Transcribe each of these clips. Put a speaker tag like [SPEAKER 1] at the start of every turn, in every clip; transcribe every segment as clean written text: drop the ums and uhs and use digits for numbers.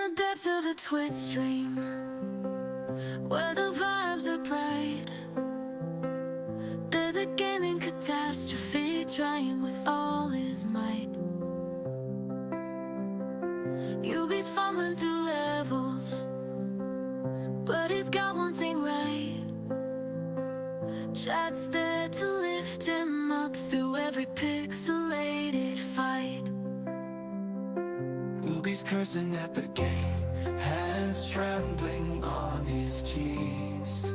[SPEAKER 1] the depths of the Twitch stream, where the vibes are bright, there's a gaming catastrophe trying with all his might. You'll be fumbling through levels, but he's got one thing right. Chat's there to lift him up through every pixelated fight.
[SPEAKER 2] Ruby's cursing at the game, hands trembling on his keys.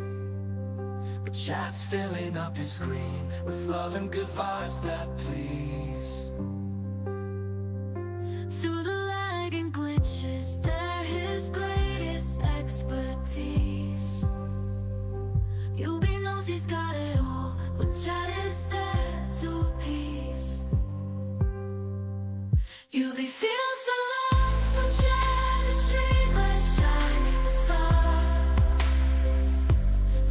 [SPEAKER 2] But chat's filling up his screen with love and good vibes that please.
[SPEAKER 1] Through the lag and glitches, they're his greatest expertise. Yubi knows he's got it all when chat is there to appease. Yubi feels the love from chat, a streamer shining star.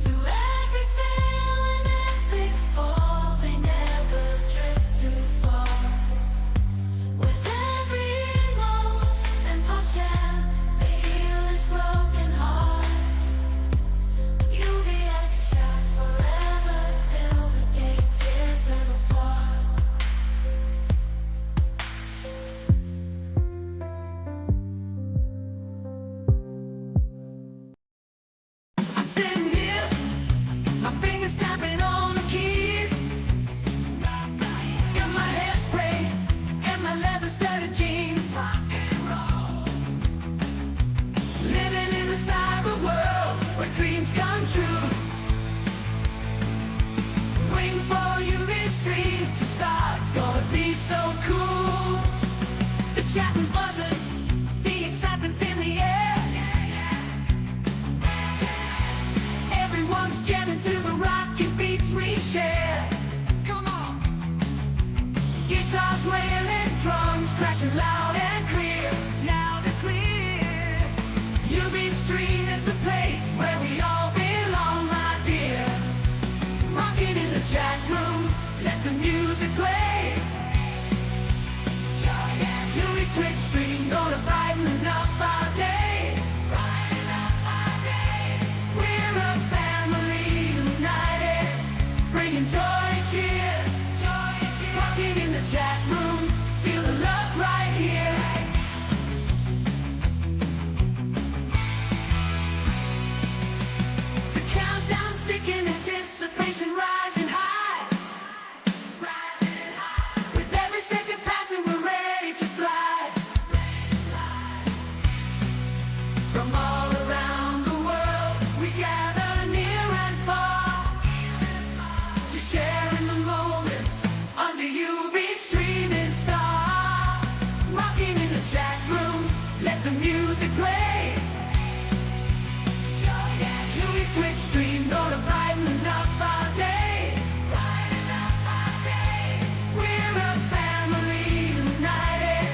[SPEAKER 1] Through every fail and epic fall, they never drift too far. With every emote and PogChamp, they heal his broken heart. Yubi X chat forever till the game tears them apart.
[SPEAKER 2] I'm sitting here, my fingers tapping on the keys. Got my hairspray and my leather-studded jeans. Rock and roll. Living in the cyber world where dreams come true. Waiting for UV stream to start. It's gonna be so cool. The chat was buzzing, the excitement's in the air. Everyone's jamming to the rocket beats we share. Come on. Guitars wailing, drums crashing loud and clear. Loud and clear. UV stream is the place where we all belong, my dear. Rocking in the chat room, let the music play. UV's Twitch stream gonna brighten up our day. Brighten up our day. We're a family united, bringing joy and cheer. Joy and cheer. Rocking in the chat room, feel the love right here. The countdown's ticking, anticipation rising high. Rising high. With every second passing, we're ready to fly. From all around the world, we gather near and far to share in the moments under UV streaming star. Rocking in the chat room, let the music play. UV's Twitch stream gonna brighten up our day. Brighten up our day. We're a family united,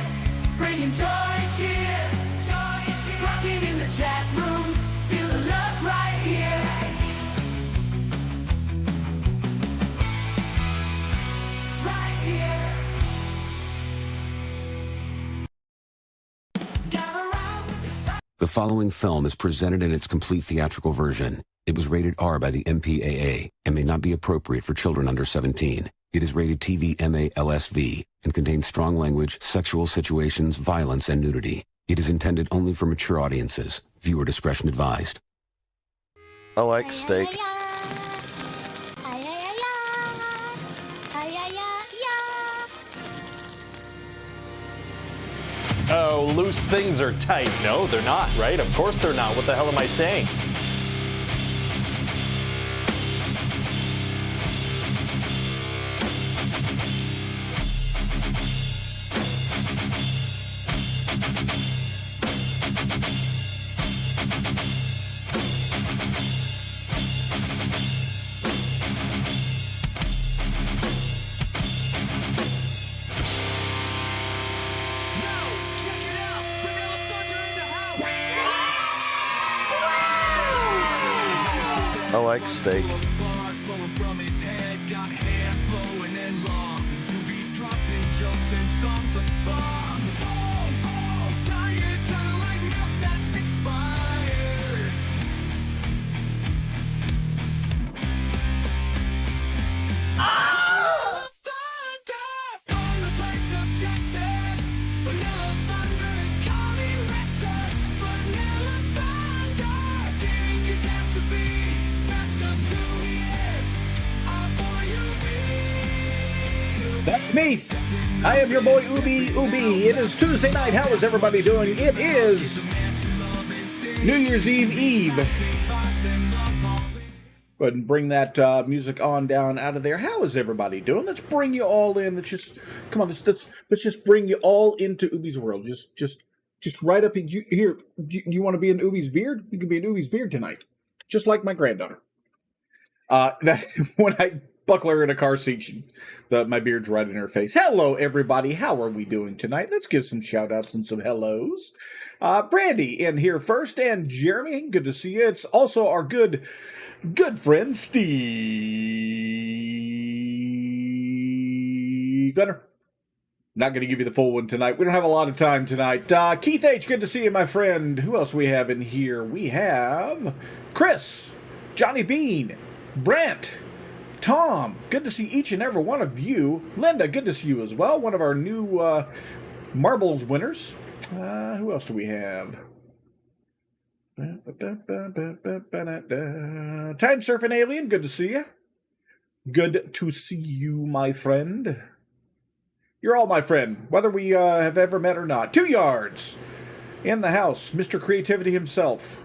[SPEAKER 2] bringing joy and cheer. Joy and cheer. Rocking in the chat room, feel the love right here. Right here. Gather round, it's time.
[SPEAKER 3] The following film is presented in its complete theatrical version. It was rated R by the MPAA and may not be appropriate for children under 17. It is rated TV MA LSV and contains strong language, sexual situations, violence, and nudity. It is intended only for mature audiences. Viewer discretion advised.
[SPEAKER 4] I like steak.
[SPEAKER 5] Oh, loose things are tight. No, they're not, right? Of course they're not. What the hell am I saying?
[SPEAKER 4] I like steak.
[SPEAKER 2] Bars flowing from its head, got hair flowing and long. UB's dropping jokes and songs like bombs. He's tired, kinda like milk
[SPEAKER 6] That's me. I am your boy Ubi. It is Tuesday night. How is everybody doing? It is New Year's Eve. Go ahead and bring that music on down out of there. How is everybody doing? Let's bring you all in. Let's just come on. Let's just bring you all into Ubi's world. Just right up in here. You want to be in Ubi's beard? You can be in Ubi's beard tonight, just like my granddaughter. That when I buckle her in a car seat, my beard's right in her face. Hello, everybody. How are we doing tonight? Let's give some shout-outs and some hellos. Brandy in here first, and Jeremy, good to see you. It's also our good friend, Steve Venner. Not going to give you the full one tonight. We don't have a lot of time tonight. Keith H., good to see you, my friend. Who else we have in here? We have Chris, Johnny Bean, Brent, Tom, good to see each and every one of you. Linda, good to see you as well. One of our new Marbles winners. Who else do we have? Time Surfing Alien, good to see you. Good to see you, my friend. You're all my friend, whether we have ever met or not. 2 yards in the house, Mr. Creativity himself.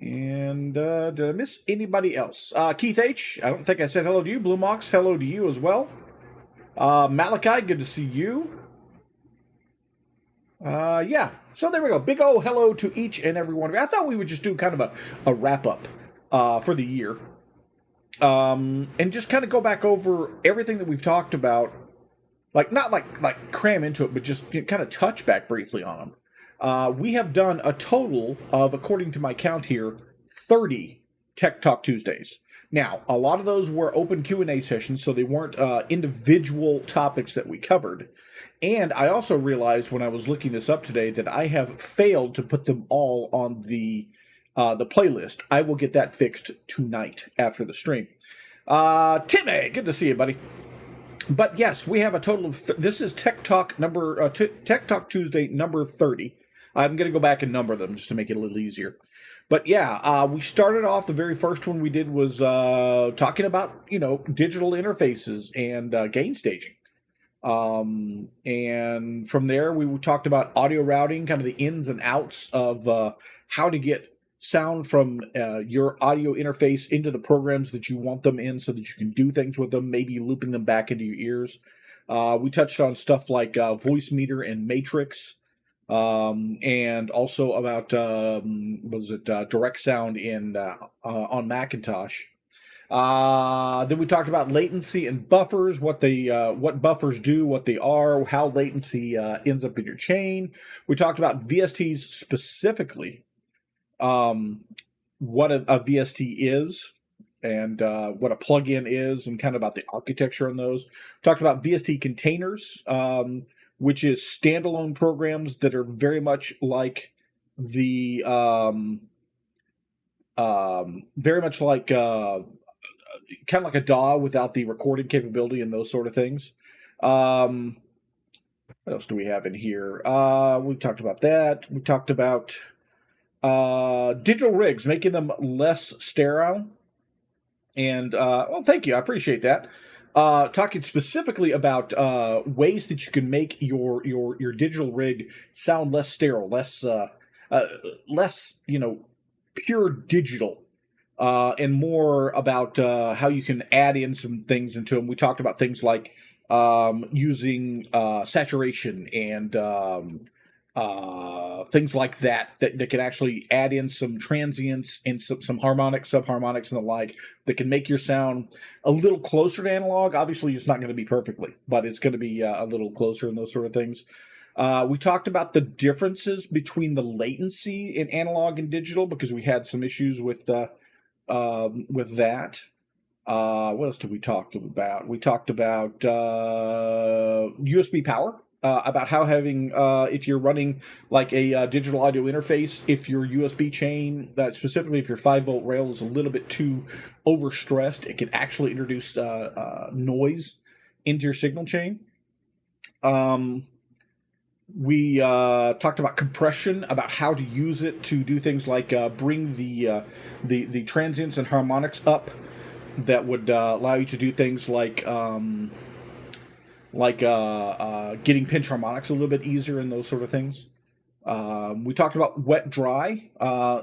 [SPEAKER 6] And did I miss anybody else? Keith H., I don't think I said hello to you. Blue Mox, hello to you as well. Malachi, good to see you. Yeah, so there we go. Big O hello to each and every one of you. I thought we would just do kind of a wrap-up for the year. And just kind of go back over everything that we've talked about. Like, not like cram into it, but just kind of touch back briefly on them. We have done a total of, according to my count here, 30 Tech Talk Tuesdays. Now, a lot of those were open Q&A sessions, so they weren't individual topics that we covered. And I also realized when I was looking this up today that I have failed to put them all on the playlist. I will get that fixed tonight after the stream. Timmy, good to see you, buddy. But yes, we have a total of this is Tech Talk Tech Talk Tuesday number 30. I'm going to go back and number them just to make it a little easier. But yeah, we started off, the very first one we did was talking about, digital interfaces and gain staging. And from there, we talked about audio routing, kind of the ins and outs of how to get sound from your audio interface into the programs that you want them in so that you can do things with them, maybe looping them back into your ears. We touched on stuff like voice meter and matrix. And also about direct sound on Macintosh. Then we talked about latency and buffers, what buffers do, what they are, how latency ends up in your chain. We talked about VSTs specifically, what a VST is, and what a plugin is, and kind of about the architecture on those. We talked about VST containers, which is standalone programs that are very much like the kind of like a DAW without the recording capability and those sort of things. What else do we have in here? We talked about that. We talked about digital rigs, making them less sterile. And well, thank you. I appreciate that. Talking specifically about ways that you can make your digital rig sound less sterile, less pure digital, and more about how you can add in some things into them. We talked about things like using saturation and things like that can actually add in some transients and some harmonics, subharmonics, and the like that can make your sound a little closer to analog. Obviously, it's not going to be perfectly, but it's going to be a little closer and those sort of things. We talked about the differences between the latency in analog and digital because we had some issues with that. What else did we talk about? We talked about USB power. About how having, if you're running like a digital audio interface, if your USB chain, specifically if your 5-volt rail is a little bit too overstressed, it can actually introduce noise into your signal chain. We talked about compression, about how to use it to do things like bring the transients and harmonics up that would allow you to do things like like getting pinch harmonics a little bit easier and those sort of things. We talked about wet dry,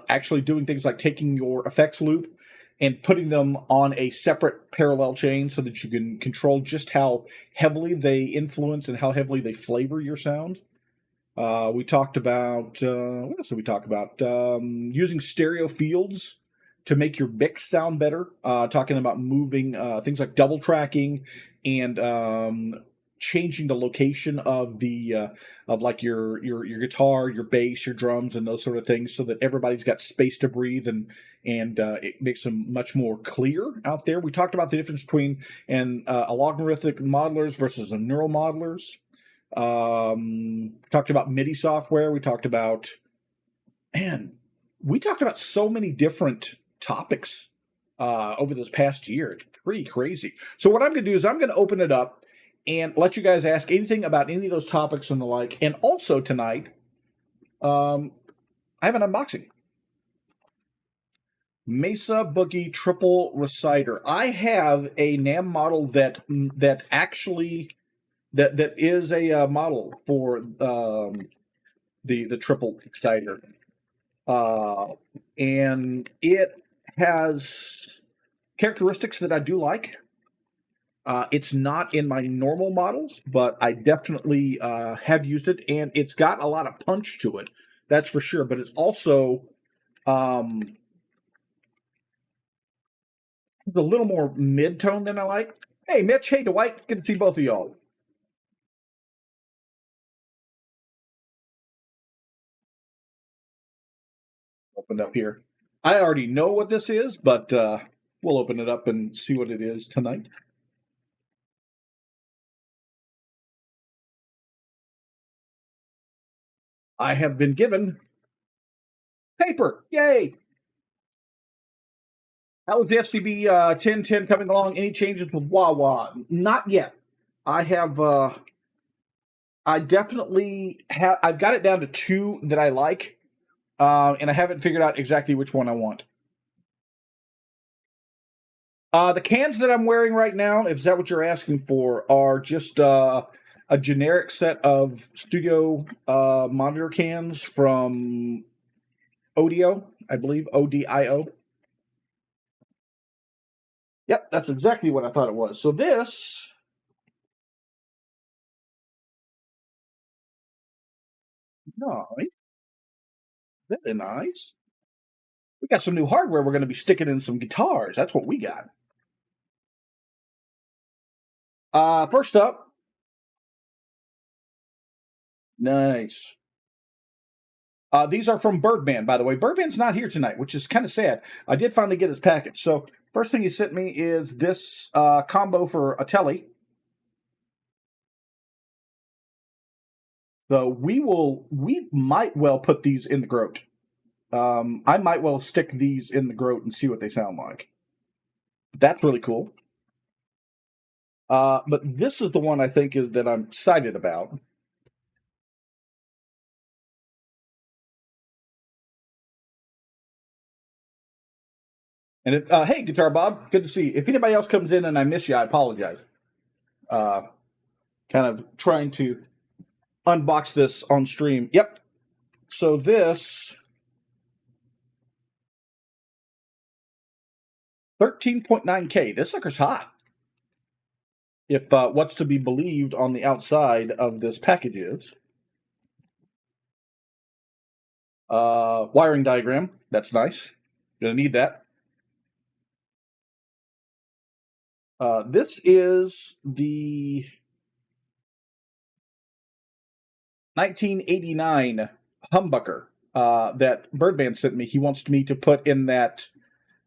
[SPEAKER 6] actually doing things like taking your effects loop and putting them on a separate parallel chain so that you can control just how heavily they influence and how heavily they flavor your sound. We talked about, what else did we talk about? Using stereo fields to make your mix sound better. Talking about moving things like double tracking and changing the location of the of like your guitar, your bass, your drums, and those sort of things, so that everybody's got space to breathe and it makes them much more clear out there. We talked about the difference between a logarithmic modelers versus a neural modelers. Talked about MIDI software. We talked about so many different topics over this past year. It's pretty crazy. So what I'm going to do is I'm going to open it up and let you guys ask anything about any of those topics and the like. And also tonight, I have an unboxing. Mesa Boogie Triple Reciter. I have a NAMM model that actually that is a model for the Triple Exciter, and it has characteristics that I do like. It's not in my normal models, but I definitely have used it, and it's got a lot of punch to it, that's for sure. But it's also it's a little more mid-tone than I like. Hey, Mitch. Hey, Dwight. Good to see both of y'all. Opened up here. I already know what this is, but we'll open it up and see what it is tonight. I have been given paper. Yay! How is the FCB 1010 coming along? Any changes with Wawa? Not yet. I have. I definitely have. I've got it down to 2 that I like, and I haven't figured out exactly which one I want. The cans that I'm wearing right now, if that what you're asking for, are just a generic set of studio monitor cans from Audio, I believe, ODIO. Yep, that's exactly what I thought it was. So this nice, very nice. We got some new hardware we're going to be sticking in some guitars. That's what we got. First up, nice. These are from Birdman, by the way. Birdman's not here tonight, which is kind of sad. I did finally get his package. So first thing he sent me is this combo for a telly. So we might well put these in the Groat. I might well stick these in the Groat and see what they sound like. That's really cool. But this is the one I think is that I'm excited about. And hey, Guitar Bob, good to see you. If anybody else comes in and I miss you, I apologize. Kind of trying to unbox this on stream. Yep. So this 13.9K. This sucker's hot. If what's to be believed on the outside of this package is. Wiring diagram. That's nice. Gonna need that. This is the 1989 humbucker that Birdman sent me. He wants me to put in that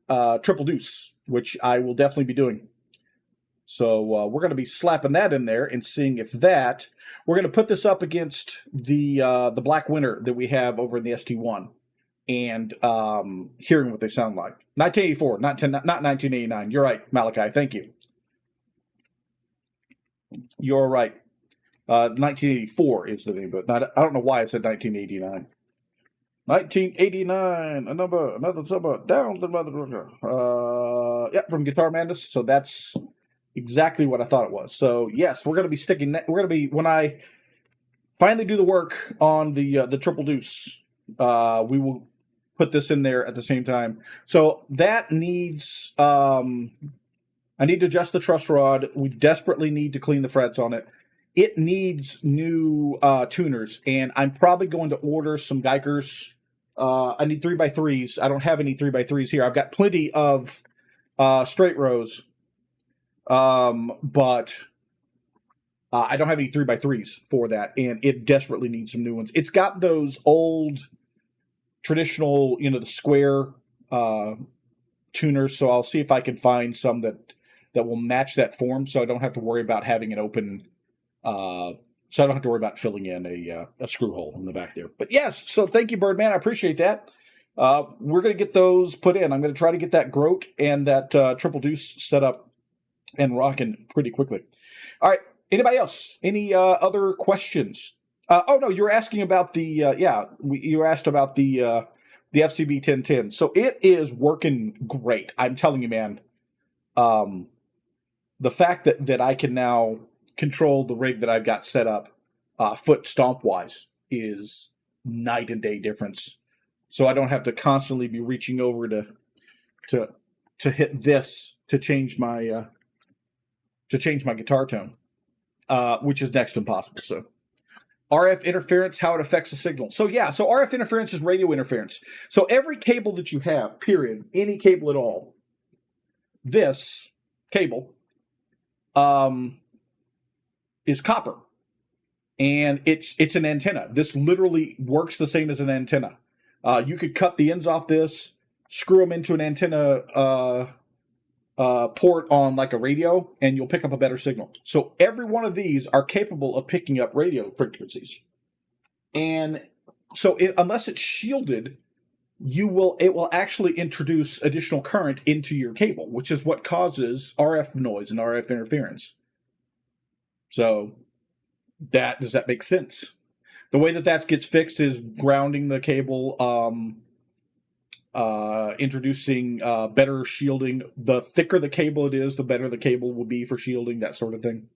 [SPEAKER 6] triple deuce, which I will definitely be doing. So we're going to be slapping that in there and seeing if that. We're going to put this up against the Black Winter that we have over in the ST1 and hearing what they sound like. 1984, not 1989. You're right, Malachi. Thank you. You're right. 1984 is the name, but I don't know why I said 1989. 1989, another number down the mother. Yeah, from Guitar Madness. So that's exactly what I thought it was. So yes, we're going to be sticking that. We're going to be, when I finally do the work on the triple deuce, we will put this in there at the same time. So that needs, I need to adjust the truss rod. We desperately need to clean the frets on it. It needs new tuners, and I'm probably going to order some Geikers. I need 3x3s. I don't have any 3x3s here. I've got plenty of straight rows, but I don't have any 3x3s for that, and it desperately needs some new ones. It's got those old traditional, the square tuners, so I'll see if I can find some that will match that form, so I don't have to worry about having it open. So I don't have to worry about filling in a screw hole in the back there. But yes, so thank you, Birdman. I appreciate that. We're going to get those put in. I'm going to try to get that Grote and that triple deuce set up and rocking pretty quickly. All right. Anybody else? Any other questions? Oh no, you were asking about the you asked about the FCB 1010. So it is working great. I'm telling you, man. The fact that I can now control the rig that I've got set up foot stomp wise is night and day difference. So I don't have to constantly be reaching over to hit this to change my guitar tone, which is next to impossible. So RF interference, how it affects the signal. So yeah, so RF interference is radio interference. So every cable that you have, period, any cable at all, this cable is copper, and it's an antenna. This literally works the same as an antenna. You could cut the ends off this, screw them into an antenna port on like a radio, and you'll pick up a better signal. So every one of these are capable of picking up radio frequencies, and so unless it's shielded, it will actually introduce additional current into your cable, which is what causes RF noise and RF interference. So does that make sense? The way that gets fixed is grounding the cable, introducing better shielding. The thicker the cable it is, the better the cable will be for shielding, that sort of thing.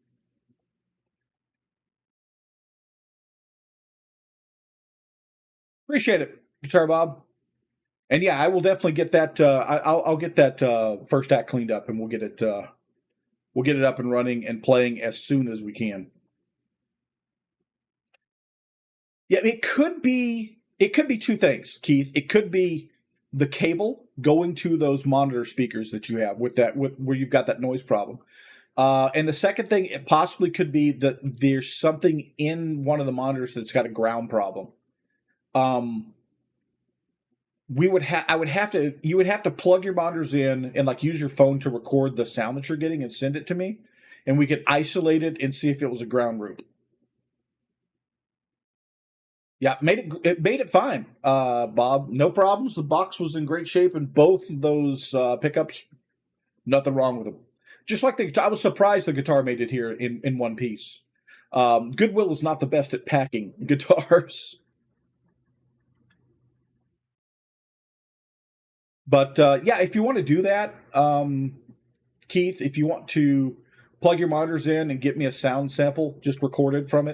[SPEAKER 6] Appreciate it, Guitar Bob. And yeah, I will definitely get that. I'll get that first act cleaned up, and we'll get it up and running and playing as soon as we can. Yeah, it could be two things, Keith. It could be the cable going to those monitor speakers that you have where you've got that noise problem. And the second thing, it possibly could be that there's something in one of the monitors that's got a ground problem. You would have to plug your monitors in and like use your phone to record the sound that you're getting and send it to me, and we could isolate it and see if it was a ground root. Yeah, it made it fine, Bob. No problems. The box was in great shape, and both of those pickups, nothing wrong with them. Just like I was surprised the guitar made it here in one piece. Goodwill is not the best at packing guitars. But yeah, if you want to do that, Keith, if you want to plug your monitors in and get me a sound sample just recorded from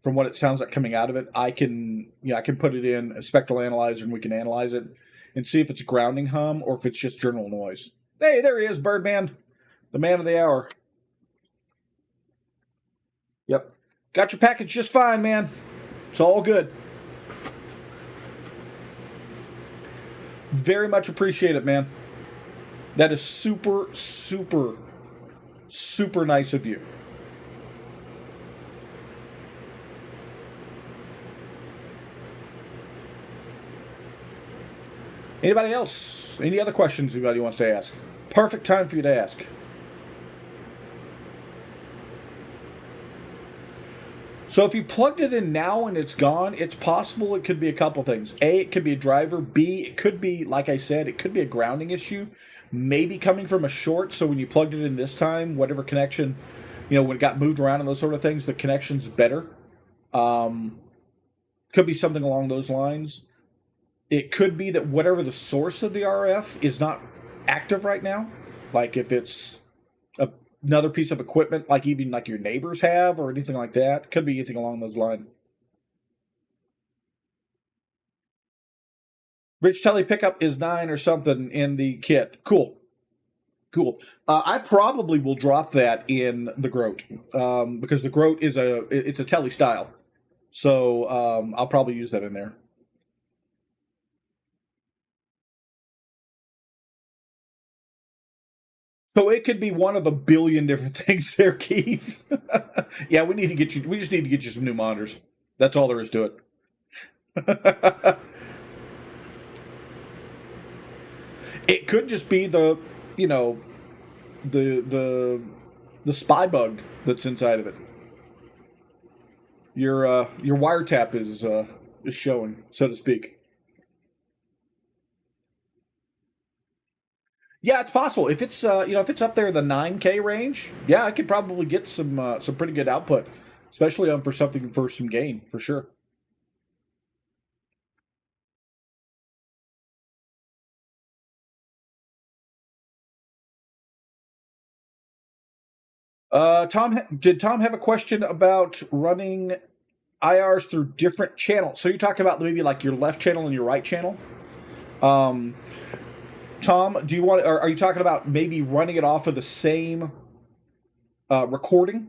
[SPEAKER 6] what it sounds like coming out of it, I can put it in a spectral analyzer and we can analyze it and see if it's a grounding hum or if it's just general noise. Hey, there he is, Birdman, the man of the hour. Yep. Got your package just fine, man. It's all good. Very much appreciate it, man. That is super, super, super nice of you. Anybody else? Any other questions anybody wants to ask? Perfect time for you to ask. So if you plugged it in now and it's gone, it's possible it could be a couple things. A, it could be a driver. B, it could be, like I said, it could be a grounding issue. Maybe coming from a short, so when you plugged it in this time, whatever connection, when it got moved around and those sort of things, the connection's better. Could be something along those lines. It could be that whatever the source of the RF is not active right now. Like if it's another piece of equipment, like even like your neighbors have or anything like that. Could be anything along those lines. Rich Telly pickup is 9 or something in the kit. Cool. Cool. I probably will drop that in the Groat because the Groat is it's a Telly style. So I'll probably use that in there. So it could be one of a billion different things there, Keith. Yeah, we just need to get you some new monitors. That's all there is to it. It could just be the spy bug that's inside of it. Your wiretap is showing, so to speak. Yeah, it's possible. If it's if it's up there in the 9K range, yeah, I could probably get some pretty good output, especially for some gain for sure. Did Tom have a question about running IRs through different channels? So you're talking about maybe like your left channel and your right channel? Tom, are you talking about maybe running it off of the same recording?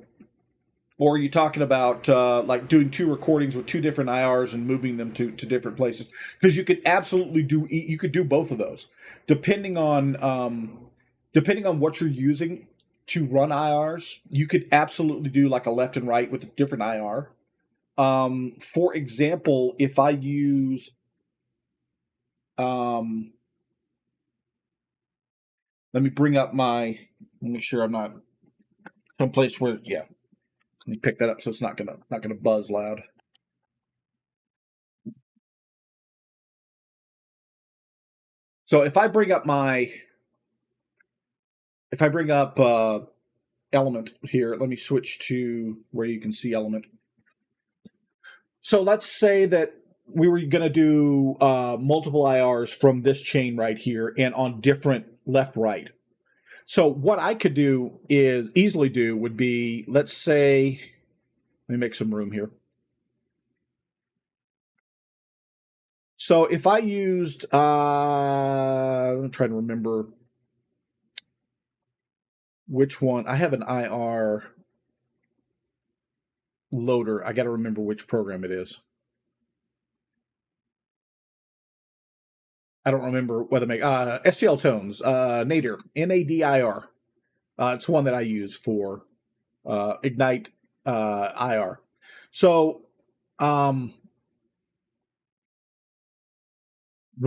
[SPEAKER 6] Or are you talking about like doing 2 recordings with 2 different IRs and moving them to different places? Because you could absolutely do both of those, depending on what you're using to run IRs. You could absolutely do like a left and right with a different IR. For example, if I use let me bring up make sure I'm not someplace where, yeah. Let me pick that up so it's not gonna buzz loud. So if I bring up Element here, let me switch to where you can see Element. So let's say that we were going to do multiple IRs from this chain right here and on different left-right. So what I could easily do would be, let's say, let me make some room here. So if I used, I'm trying to remember which one. I have an IR loader. I got to remember which program it is. I don't remember whether make STL Tones, Nadir, Nadir. It's one that I use for Ignite IR. So what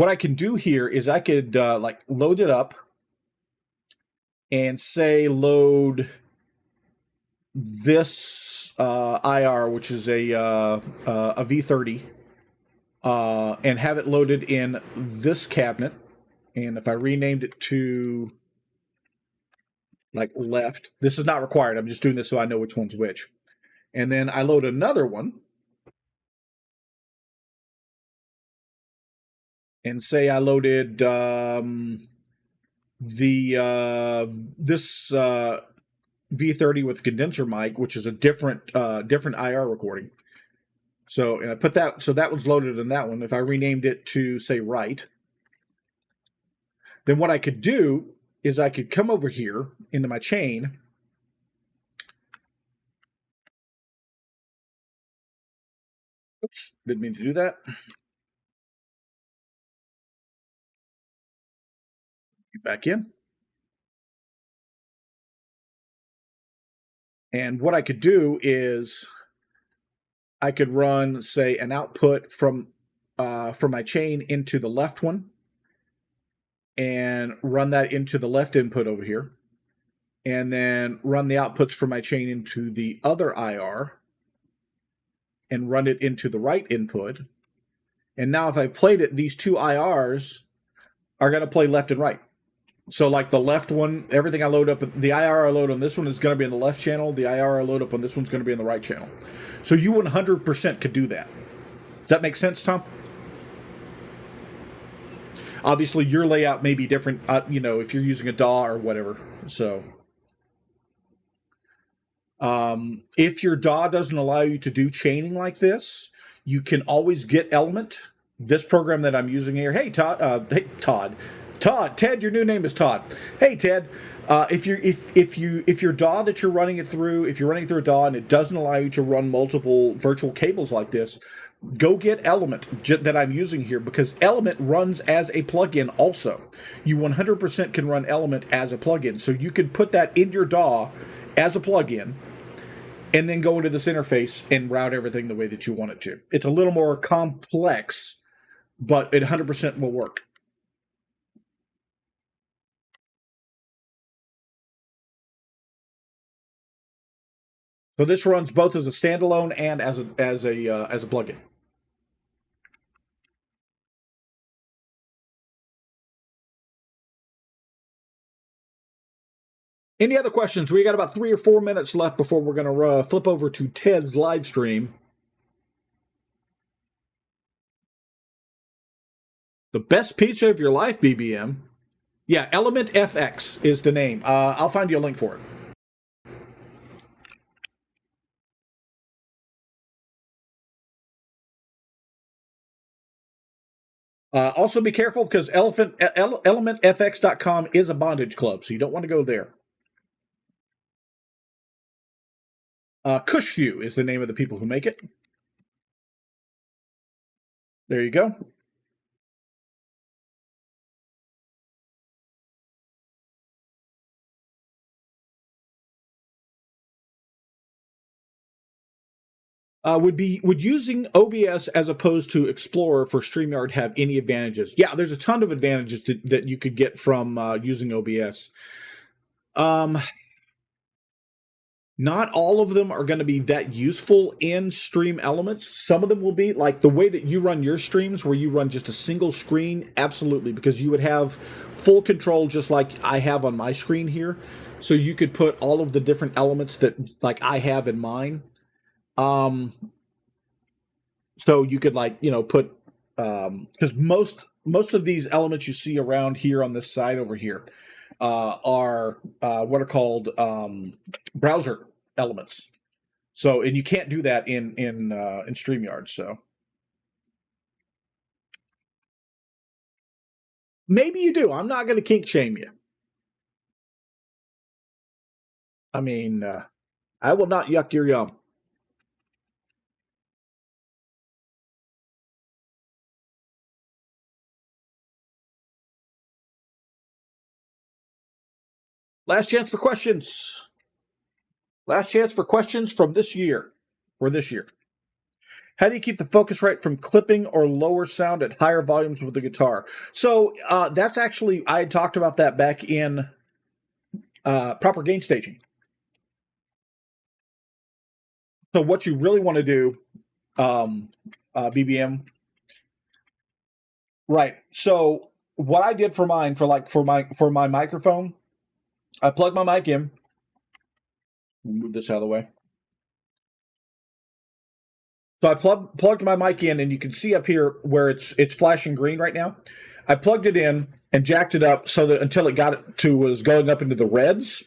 [SPEAKER 6] I can do here is I could like load it up and say load this IR, which is a V30. And have it loaded in this cabinet. And if I renamed it to like left, this is not required. I'm just doing this so I know which one's which. And then I load another one. And say I loaded this V30 with a condenser mic, which is a different IR recording. So, and I put that, so that was loaded in that one. If I renamed it to, say, right, then what I could do is I could come over here into my chain. Oops, didn't mean to do that. Get back in. And what I could do is I could run, say, an output from my chain into the left one and run that into the left input over here. And then run the outputs from my chain into the other IR and run it into the right input. And now if I played it, these 2 IRs are going to play left and right. So like the left one, everything I load up, the IR I load on this one is going to be in the left channel. The IR I load up on this one's going to be in the right channel. So you 100% could do that. Does that make sense, Tom? Obviously, your layout may be different, if you're using a DAW or whatever. So, If your DAW doesn't allow you to do chaining like this, you can always get Element. This program that I'm using here. Hey, Todd. Ted, your new name is Todd. Hey, Ted. If your DAW that you're running it through, if you're running through a DAW and it doesn't allow you to run multiple virtual cables like this, go get Element that I'm using here, because Element runs as a plugin also. You 100% can run Element as a plugin. So you can put that in your DAW as a plugin and then go into this interface and route everything the way that you want it to. It's a little more complex, but it 100% will work. So this runs both as a standalone and as a plugin. Any other questions? We got about 3 or 4 minutes left before we're going to flip over to Ted's live stream. The best pizza of your life, BBM. Yeah, Element FX is the name. I'll find you a link for it. Also be careful, because elementfx.com is a bondage club, so you don't want to go there. Cushview is the name of the people who make it. There you go. Would using OBS as opposed to Explorer for StreamYard have any advantages? Yeah, there's a ton of advantages that you could get from using OBS. Not all of them are going to be that useful in Stream Elements. Some of them will be, like the way that you run your streams, where you run just a single screen, absolutely, because you would have full control just like I have on my screen here. So you could put all of the different elements that like I have in mine. So you could put because most of these elements you see around here on this side over here are what are called browser elements. So, and you can't do that in StreamYard. So maybe you do. I'm not going to kink shame you. I mean, I will not yuck your yum. Last chance for questions. Last chance for questions from this year. For this year. How do you keep the focus rate from clipping or lower sound at higher volumes with the guitar? So that's actually, I had talked about that back in proper gain staging. So what you really want to do, BBM, right? So what I did for mine, for my microphone, I plugged my mic in. Move this out of the way. So I plugged my mic in, and you can see up here where it's flashing green right now. I plugged it in and jacked it up so that until it got it to was going up into the reds,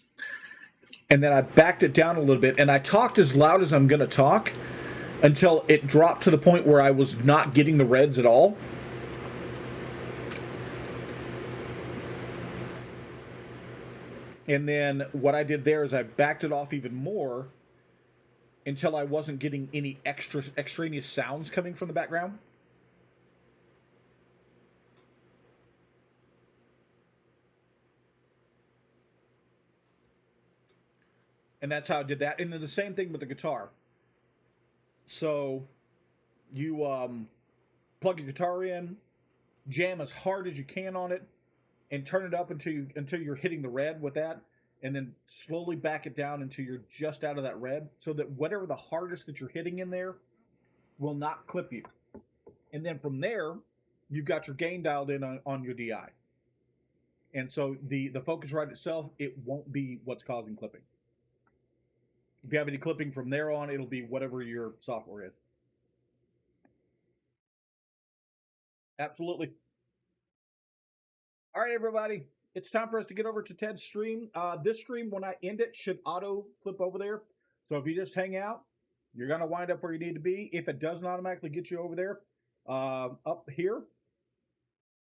[SPEAKER 6] and then I backed it down a little bit, and I talked as loud as I'm going to talk until it dropped to the point where I was not getting the reds at all. And then what I did there is I backed it off even more until I wasn't getting any extraneous sounds coming from the background. And that's how I did that. And then the same thing with the guitar. So you plug your guitar in, jam as hard as you can on it, and turn it up until you're hitting the red with that, and then slowly back it down until you're just out of that red, so that whatever the hardest that you're hitting in there will not clip you. And then from there, you've got your gain dialed in on your DI. And so the Focusrite itself, it won't be what's causing clipping. If you have any clipping from there on, it'll be whatever your software is. Absolutely. All right, everybody. It's time for us to get over to Ted's stream. This stream, when I end it, should auto flip over there. So if you just hang out, you're going to wind up where you need to be. If it doesn't automatically get you over there, up here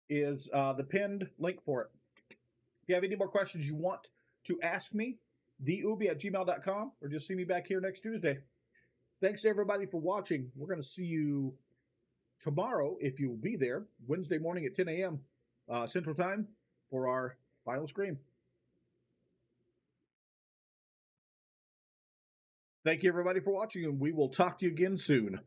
[SPEAKER 6] is the pinned link for it. If you have any more questions you want to ask me, theubi@gmail.com, or just see me back here next Tuesday. Thanks everybody for watching. We're going to see you tomorrow, if you'll be there, Wednesday morning at 10 a.m. Central Time for our final scream. Thank you everybody for watching, and we will talk to you again soon.